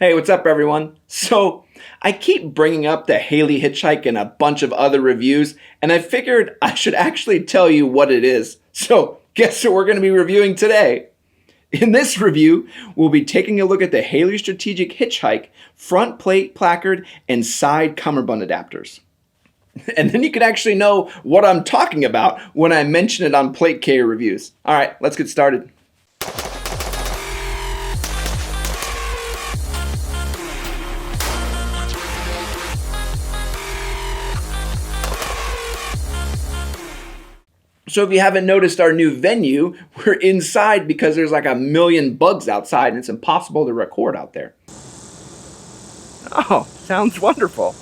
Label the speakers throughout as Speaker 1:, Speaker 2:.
Speaker 1: Hey, what's up everyone? So, I keep bringing up the Haley Hitchhike and a bunch of other reviews, and I figured I should actually tell you what it is. So, guess what we're going to be reviewing today? In this review, we'll be taking a look at the Haley Strategic Hitchhike front plate placard and side cummerbund adapters. And then you can actually know what I'm talking about when I mention it on plate carrier reviews. All right, let's get started. So if you haven't noticed our new venue, we're inside because there's like a million bugs outside and it's impossible to record out there. Oh, sounds wonderful.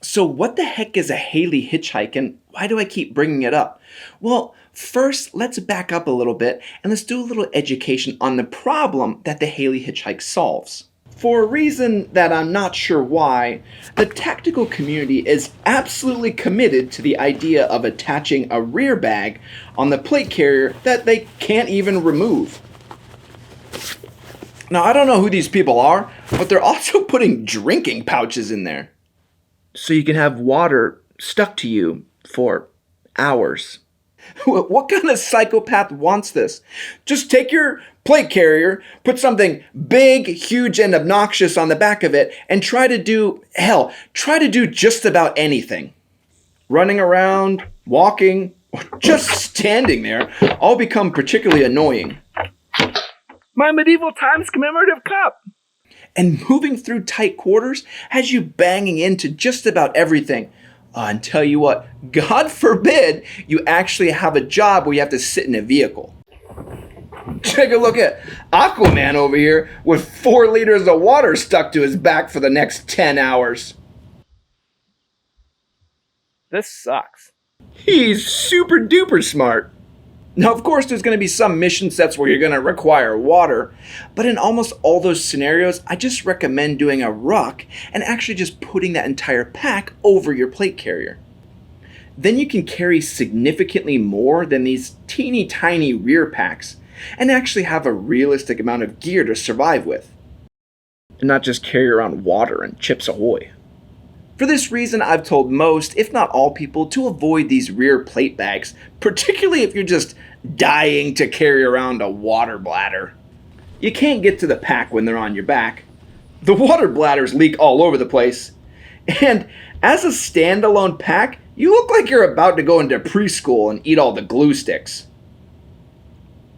Speaker 1: So what the heck is a Haley Hitchhike and why do I keep bringing it up? Well, first, let's back up a little bit and let's do a little education on the problem that the Haley Hitchhike solves. For a reason that I'm not sure why, the tactical community is absolutely committed to the idea of attaching a rear bag on the plate carrier that they can't even remove. Now, I don't know who these people are, but they're also putting drinking pouches in there. So you can have water stuck to you for hours. What kind of psychopath wants this? Just take your plate carrier, put something big, huge, and obnoxious on the back of it, and try to do just about anything. Running around, walking, or just standing there all become particularly annoying. My medieval times commemorative cup! And moving through tight quarters has you banging into just about everything. And tell you what, God forbid you actually have a job where you have to sit in a vehicle. Take a look at Aquaman over here with 4 liters of water stuck to his back for the next 10 hours. This sucks. He's super duper smart. Now, of course, there's going to be some mission sets where you're going to require water, but in almost all those scenarios, I just recommend doing a ruck and actually just putting that entire pack over your plate carrier. Then you can carry significantly more than these teeny tiny rear packs and actually have a realistic amount of gear to survive with, and not just carry around water and Chips Ahoy. For this reason, I've told most, if not all people, to avoid these rear plate bags, particularly if you're just dying to carry around a water bladder. You can't get to the pack when they're on your back. The water bladders leak all over the place. And as a standalone pack, you look like you're about to go into preschool and eat all the glue sticks.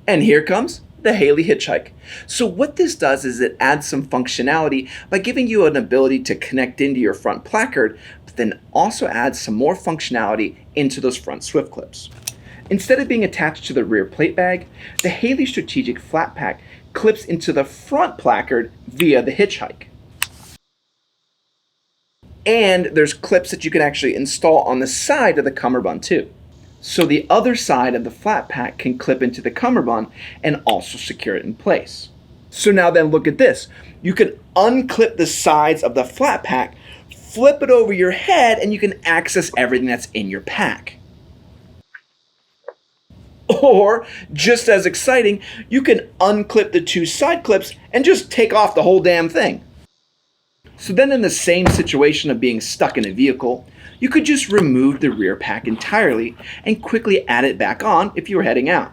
Speaker 1: And here comes the Haley Hitchhike. So what this does is it adds some functionality by giving you an ability to connect into your front placard, but then also adds some more functionality into those front swift clips. Instead of being attached to the rear plate bag, the Haley Strategic Flatpack clips into the front placard via the Hitchhike. And there's clips that you can actually install on the side of the cummerbund too. So the other side of the flat pack can clip into the cummerbund and also secure it in place. So now then look at this. You can unclip the sides of the flat pack, flip it over your head, and you can access everything that's in your pack. Or, just as exciting, you can unclip the 2 side clips and just take off the whole damn thing. So then in the same situation of being stuck in a vehicle, you could just remove the rear pack entirely and quickly add it back on if you were heading out.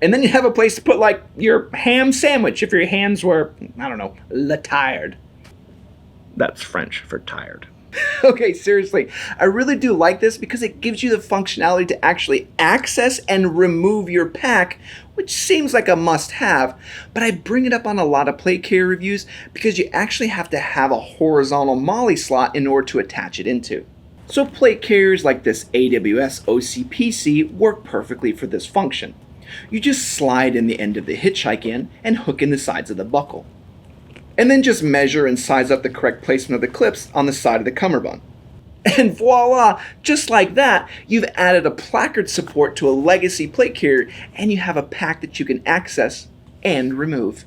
Speaker 1: And then you have a place to put like your ham sandwich if your hands were, I don't know, tired. That's French for tired. Okay, seriously, I really do like this because it gives you the functionality to actually access and remove your pack, which seems like a must-have, but I bring it up on a lot of plate carrier reviews because you actually have to have a horizontal molle slot in order to attach it into. So plate carriers like this AWS OCPC work perfectly for this function. You just slide in the end of the Hitchhike in and hook in the sides of the buckle. And then just measure and size up the correct placement of the clips on the side of the cummerbund. And voila, just like that, you've added a placard support to a legacy plate carrier and you have a pack that you can access and remove.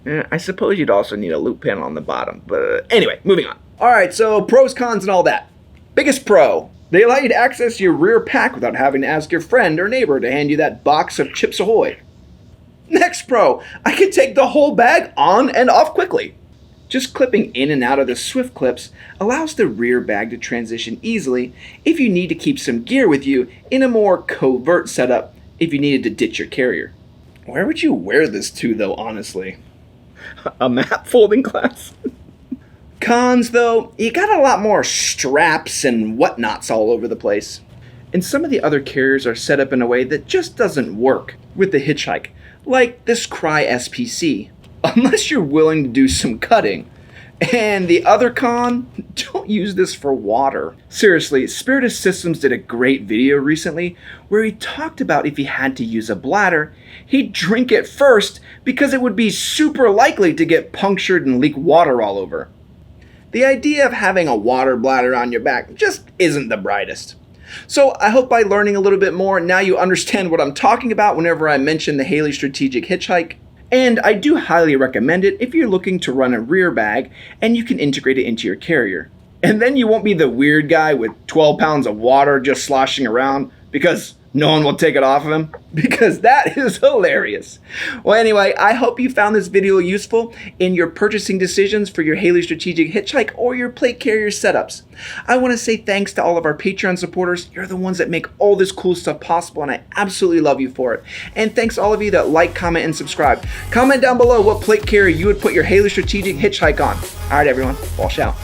Speaker 1: I suppose you'd also need a loop panel on the bottom, but anyway, moving on. Alright, so pros, cons, and all that. Biggest pro, they allow you to access your rear pack without having to ask your friend or neighbor to hand you that box of Chips Ahoy. X Pro. I can take the whole bag on and off quickly. Just clipping in and out of the Swift clips allows the rear bag to transition easily if you need to keep some gear with you in a more covert setup if you needed to ditch your carrier. Where would you wear this to though, honestly? A map folding class? Cons though, you got a lot more straps and whatnots all over the place. And some of the other carriers are set up in a way that just doesn't work with the Hitchhike, like this Cry SPC. Unless you're willing to do some cutting. And the other con, don't use this for water. Seriously, Spiritus Systems did a great video recently where he talked about if he had to use a bladder, he'd drink it first because it would be super likely to get punctured and leak water all over. The idea of having a water bladder on your back just isn't the brightest. So I hope by learning a little bit more, now you understand what I'm talking about whenever I mention the Haley Strategic Hitchhike. And I do highly recommend it if you're looking to run a rear bag and you can integrate it into your carrier. And then you won't be the weird guy with 12 pounds of water just sloshing around because no one will take it off of him, because that is hilarious. Well, anyway, I hope you found this video useful in your purchasing decisions for your Haley Strategic Hitchhike or your plate carrier setups. I want to say thanks to all of our Patreon supporters. You're the ones that make all this cool stuff possible, and I absolutely love you for it. And thanks to all of you that like, comment, and subscribe. Comment down below what plate carrier you would put your Haley Strategic Hitchhike on. All right, everyone, wash out.